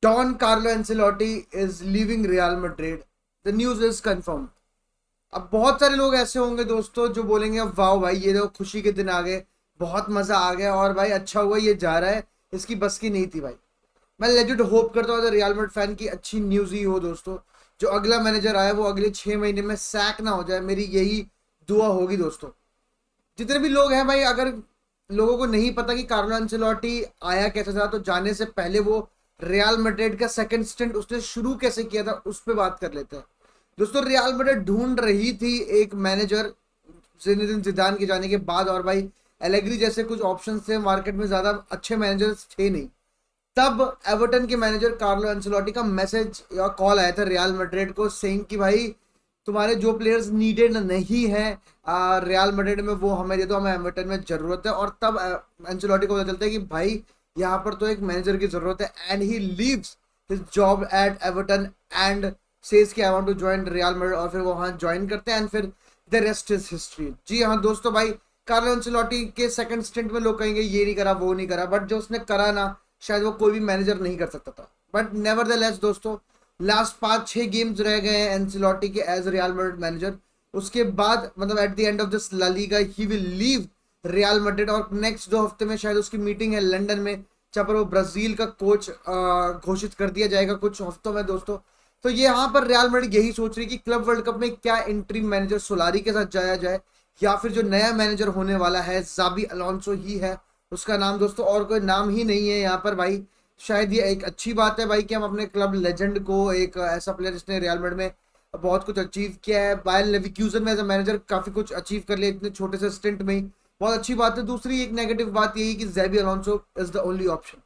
Don Carlo Ancelotti is leaving Real Madrid. The news is confirmed. अब बहुत सारे लोग ऐसे होंगे दोस्तों जो बोलेंगे वाह भाई ये तो खुशी के दिन आ गए, बहुत मजा आ गया और भाई अच्छा हुआ ये जा रहा है, इसकी बस की नहीं थी भाई। मैं लेजिट होप करता हूँ रियल मैड्रिड फैन की अच्छी न्यूज ही हो दोस्तों। जो अगला मैनेजर आया वो अगले 6 महीने में सैक ना हो जाए, मेरी यही दुआ होगी दोस्तों। जितने भी लोग हैं भाई, अगर लोगों को नहीं पता कि कार्लो एंcelotti आया कैसे था तो जाने से पहले वो रियल मैड्रिड का सेकंड स्टिंट उसने शुरू कैसे किया था उस पर बात कर लेते हैं दोस्तों। रियल मैड्रिड ढूंढ रही थी एक मैनेजर जिनेदिन जिदान के जाने के बाद, और भाई एलेग्री जैसे कुछ ऑप्शन थे मार्केट में, ज्यादा अच्छे मैनेजर्स थे नहीं। तब एवर्टन के मैनेजर कार्लो एंcelotti का मैसेज या कॉल आया था रियल मैड्रिड को सेइंग कि भाई तुम्हारे जो प्लेयर्स नीडेड नहीं है रियल मैड्रिड में वो हमें दे दो, हमें एवर्टन में जरूरत है। और तब एंcelotti को पता चलता है कि भाई यहाँ पर तो एक मैनेजर की जरूरत है, and he leaves his job at Everton and says कि I want to join Real Madrid, और फिर वो वहाँ ज्वाइन करते हैं एंड फिर द रेस्ट इज हिस्ट्री। जी हाँ दोस्तों, भाई कार्लो एंcelotti के सेकंड स्टिंट में लोग कहेंगे ये नहीं करा वो नहीं करा, बट जो उसने करा ना शायद वो कोई भी मैनेजर नहीं कर सकता था। बट नेवर द लेस दोस्तों, लास्ट 5-6 गेम्स रह गए हैं एंcelotti के एज रियल मैड्रिड मैनेजर। उसके बाद मतलब at the end of this La Liga he will leave Real Madrid, और नेक्स्ट 2 हफ्ते में शायद उसकी मीटिंग है लंदन में जहाँ पर वो ब्राजील का कोच घोषित कर दिया जाएगा कुछ हफ्तों में दोस्तों। तो ये यहाँ पर रियल मैड्रिड यही सोच रही है कि क्लब वर्ल्ड कप में क्या इंट्रीम मैनेजर सोलारी के साथ जाया जाए, या फिर जो नया मैनेजर होने वाला है जाबी अलोंसो ही है उसका नाम दोस्तों, और कोई नाम ही नहीं है यहाँ पर भाई। शायद ये एक अच्छी बात है भाई कि हम अपने क्लब लेजेंड को, एक ऐसा प्लेयर जिसने रियल मैड्रिड में बहुत कुछ अचीव किया है, बायर लेवरकुसेन में एज अ मैनेजर काफी कुछ अचीव कर लिया इतने छोटे से स्टिंट में ही, बहुत अच्छी बात है। दूसरी एक नेगेटिव बात यही कि Xabi Alonso is the only option.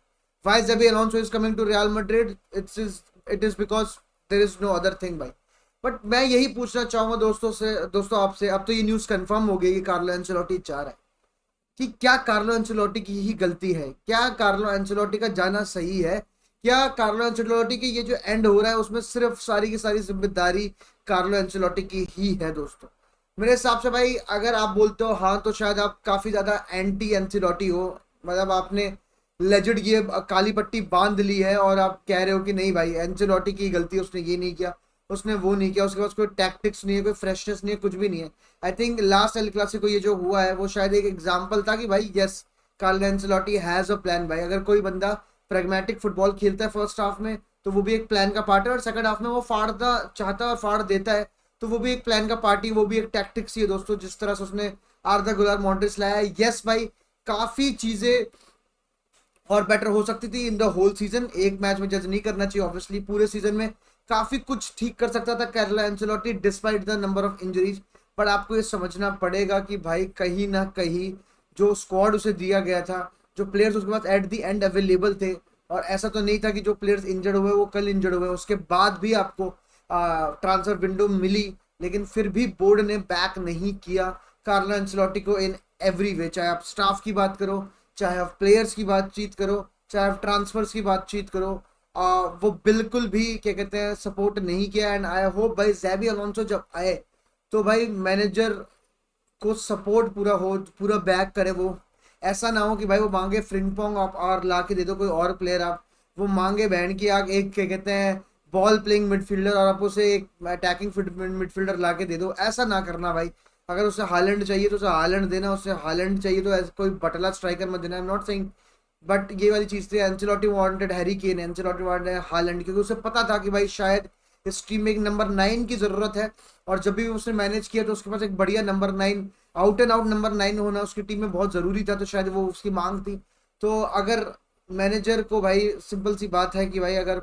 Why Xabi Alonso is coming to Real Madrid? It is because there is no other thing भाई। बट मैं यही पूछना चाहूंगा दोस्तों आपसे, अब तो ये न्यूज कंफर्म हो गई कि कार्लो एंcelotti चाह रहा है, कि क्या कार्लो एंcelotti की ही गलती है? क्या कार्लो एंcelotti का जाना सही है? क्या कार्लो एंcelotti की ये जो एंड हो रहा है उसमें सिर्फ सारी की सारी जिम्मेदारी कार्लो एंcelotti की ही है दोस्तों? मेरे हिसाब से भाई अगर आप बोलते हो हाँ तो शायद आप काफी ज्यादा एंटी एंcelotti हो, मतलब आपने लेजेंड ये काली पट्टी बांध ली है और आप कह रहे हो कि नहीं भाई एंcelotti की गलती, उसने ये नहीं किया, उसने वो नहीं किया, उसके पास कोई टैक्टिक्स नहीं है, कोई फ्रेशनेस नहीं है, कुछ भी नहीं है। I think last El Clasico ये जो हुआ है वो शायद एक एग्जाम्पल था कि भाई yes, Carlo Ancelotti has a plan भाई। अगर कोई बंदा प्रेगमेटिक फुटबॉल खेलता है फर्स्ट हाफ में तो वो भी एक प्लान का पार्ट है, और सेकंड हाफ में वो फाड़ता चाहता है और फाड़ देता है तो वो भी एक प्लान का पार्टी, वो भी एक टैक्टिक्स ही है दोस्तों। जिस तरह से उसने आर्दा गुलार मॉड्रिच लाया है, यस भाई काफी चीजें और बेटर हो सकती थी इन द होल सीजन। एक मैच में जज नहीं करना चाहिए ऑब्वियसली, पूरे सीजन में काफी कुछ ठीक कर सकता था Carlo Ancelotti despite the number of injuries. पर आपको ये समझना पड़ेगा कि भाई कहीं ना कहीं जो स्क्वाड उसे दिया गया था, जो प्लेयर्स उसके पास एट द एंड अवेलेबल थे, और ऐसा तो नहीं था कि जो प्लेयर्स इंजर्ड हुए वो कल इंजर्ड हुए, उसके बाद भी आपको ट्रांसफर विंडो मिली, लेकिन फिर भी बोर्ड ने बैक नहीं किया कार्लो एंcelotti को इन एवरी वे। चाहे आप स्टाफ की बात करो, चाहे आप प्लेयर्स की बातचीत करो, चाहे आप ट्रांसफर्स की बातचीत करो, वो बिल्कुल भी क्या कहते हैं सपोर्ट नहीं किया। एंड आई होप भाई ज़ाबी अलोंसो जब आए तो भाई मैनेजर को सपोर्ट पूरा हो, पूरा बैक करे वो। ऐसा ना हो कि भाई वो मांगे फ्रिंगपोंग आप और ला के दे दो कोई और प्लेयर, आप वो मांगे बैंड की आग एक क्या कहते हैं बॉल प्लेइंग मिडफील्डर और आप उसे एक अटैकिंग मिडफील्डर ला के दे दो। ऐसा ना करना भाई। अगर उसे हालैंड चाहिए तो उसे हालैंड देना, उसे हालैंड चाहिए तो ऐसे कोई बटला स्ट्राइकर मत देना। I am not saying, but ये वाली चीज थी Ancelotti wanted Harry Kane, Ancelotti wanted Haaland, क्योंकि उसे पता था कि भाई शायद इस टीम में एक नंबर 9 की जरूरत है, और जब भी उसने मैनेज किया तो उसके पास एक बढ़िया number 9, out and out number 9 होना उसकी टीम में बहुत जरूरी था, तो शायद वो उसकी मांग थी। तो अगर मैनेजर को भाई सिंपल सी बात है कि भाई अगर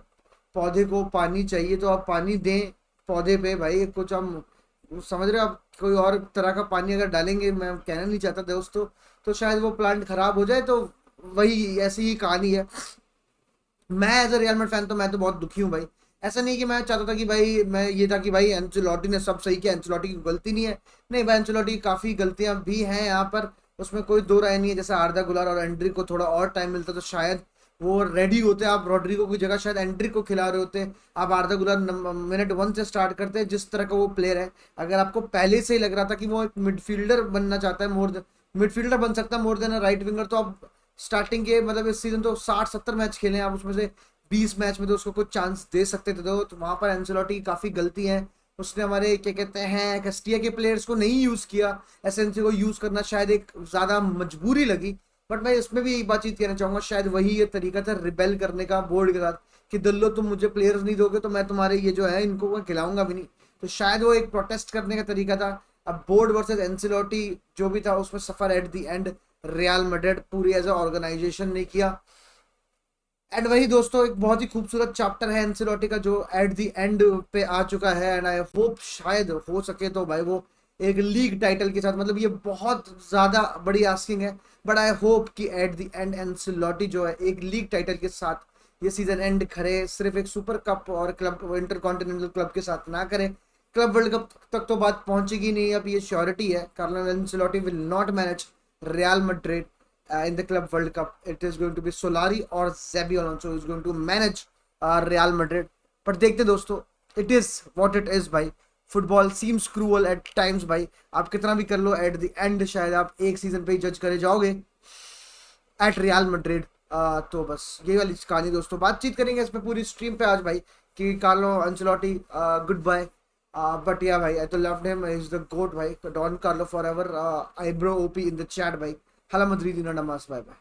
पौधे को पानी चाहिए तो आप पानी दें पौधे पे भाई, कुछ हम समझ रहे हो आप, कोई और तरह का पानी अगर डालेंगे, मैं कहना नहीं चाहता दोस्तों, तो शायद वो प्लांट खराब हो जाए। तो वही ऐसी ही कहानी है। मैं as a Real Mad fan तो मैं तो बहुत दुखी हूँ भाई। ऐसा नहीं कि मैं चाहता था कि भाई मैं ये था कि भाई एंcelotti ने सब सही किया, एंcelotti की गलती नहीं है, नहीं भाई एंcelotti की काफी गलतियां भी हैं यहाँ पर, उसमें कोई दो राय नहीं है। जैसे आर्दा गुलार और एंड्रिक को थोड़ा और टाइम मिलता तो शायद वो रेडी होते, आप रॉड्रिगो की जगह शायद एंड्रिक को खिला रहे होते, आप आर्दा गुलार मिनट 1 से स्टार्ट करते हैं। जिस तरह का वो प्लेयर है, अगर आपको पहले से ही लग रहा था कि वो एक मिडफील्डर बनना चाहता है, मोर मिडफील्डर बन सकता है मोर देन राइट विंगर, तो आप स्टार्टिंग के मतलब इस सीजन तो 60-70 मैच खेले हैं, आप उसमें से 20 मैच में तो उसको कुछ चांस दे सकते थे, तो वहां पर एंसेलोटी की काफी गलती है। उसने हमारे क्या कहते हैं कस्टिया के प्लेयर्स को नहीं यूज किया, एसएनसी को यूज करना शायद एक ज्यादा मजबूरी लगी। बट मैं इसमें भी यही बातचीत कहना चाहूंगा, शायद वही ये तरीका था रिबेल करने का बोर्ड के साथ, कि दल्लो तुम मुझे प्लेयर्स नहीं दोगे तो मैं तुम्हारे ये जो है इनको मैं खिलाऊंगा भी नहीं। तो शायद वो एक प्रोटेस्ट करने का तरीका था। अब बोर्ड वर्सेस एंसेलोटी जो भी था उसमें suffer at the end Real Madrid पूरी एज अ ऑर्गेनाइजेशन ने किया। एंड वही दोस्तों एक बहुत ही खूबसूरत चैप्टर है एंसेलोटी का जो एट द एंड पे आ चुका है। एंड आई होप शायद हो सके तो भाई वो एक लीग टाइटल के साथ, मतलब ये बहुत ज्यादा बड़ी आस्किंग है, बट आई होप कि एट द एंड एंसेलोटी जो है एक लीग टाइटल के साथ ये सीजन एंड करे, सिर्फ एक सुपर कप और क्लब इंटरकॉन्टिनेंटल क्लब के साथ ना करे। क्लब वर्ल्ड कप तक तो बात पहुंचेगी नहीं, अब ये श्योरिटी है Carlo Ancelotti will not manage real Madrid in the Club World Cup. It is going to be Solari or Xabi Alonso is going to manage Real Madrid. पर देखते दोस्तों, it is what it is भाई। Football seems cruel at times भाई। आप कितना भी कर लो, eight the and शायद आप एक सीजन पे ही जज करे जाओगे एट रियल मैड्रिड। तो बस यही वाली कहानी दोस्तों, बातचीत करेंगे इस पे पूरी स्ट्रीम पे आज भाई कि Carlo Ancelotti good bye. But या भाई आई तो loved him, is the GOAT भाई, Don Carlo forever. Eyebrow OP in the chat भाई। Hala Madrid, nada más, bye bye.